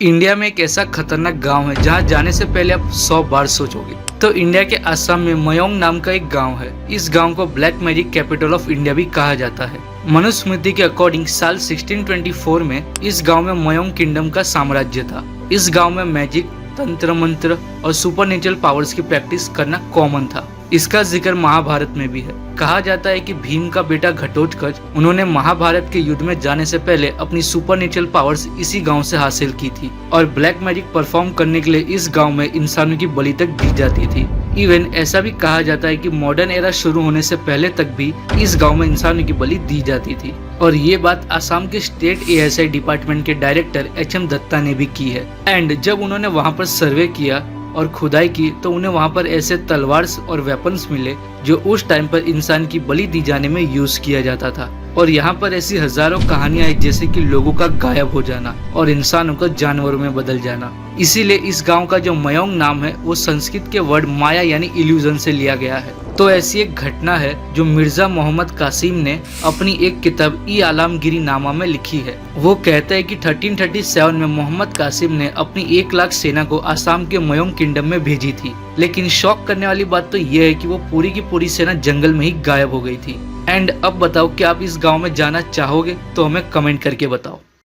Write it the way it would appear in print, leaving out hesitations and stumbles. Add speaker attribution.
Speaker 1: India में एक ऐसा खतरनाक गांव है जहां जाने से पहले आप 100 बार सोचोगे। तो इंडिया के असम में मयोंग नाम का एक गांव है। इस गांव को black magic capital of India भी कहा जाता है। मनुस्मृति के अकॉर्डिंग साल 1624 में इस गांव में मयोंग किंगडम का साम्राज्य था। इस गांव में मैजिक, तंत्र मंत्र और सुपरनेचुरल पावर्स की प्रैक्टिस करना कॉमन था। इसका जिक्र महाभारत में भी है। कहा जाता है कि भीम का बेटा घटोत्कच उन्होंने महाभारत के युद्ध में जाने से पहले अपनी सुपरनेचुरल पावर्स इसी गांव से हासिल की थी और ब्लैक मैजिक परफॉर्म करने के लिए इस गांव में इंसानों की बलि तक दी जाती थी। इवन ऐसा भी कहा जाता है कि मॉडर्न एरा शुरू होने से पहले तक भी इस गांव में इंसानों की बलि दी जाती थी। और ये बात असम के स्टेट ASI डिपार्टमेंट के डायरेक्टर HM दत्ता ने भी की है। एंड जब उन्होंने वहां पर सर्वे किया और खुदाई की तो उन्हें वहां पर ऐसे तलवार और वेपन्स मिले जो उस टाइम पर इंसान की बलि दी जाने में यूज किया जाता था। और यहाँ पर ऐसी हजारों कहानियां हैं, जैसे कि लोगों का गायब हो जाना और इंसानों का जानवरों में बदल जाना। इसीलिए इस गांव का जो मयोंग नाम है वो संस्कृत के वर्ड माया यानी इल्यूजन से लिया गया है। तो ऐसी एक घटना है जो मिर्जा मोहम्मद कासिम ने अपनी एक किताब ई आलमगीरी नामा में लिखी है। वो कहता है कि 1337 में मोहम्मद कासिम ने अपनी 1 लाख सेना को आसाम के मयोंग किंगडम में भेजी थी। लेकिन शॉक करने वाली बात तो ये है कि वो पूरी की पूरी सेना जंगल में ही गायब हो गई थी। एंड अब बताओ कि आप इस गांव में जाना चाहोगे? तो हमें कमेंट करके बताओ।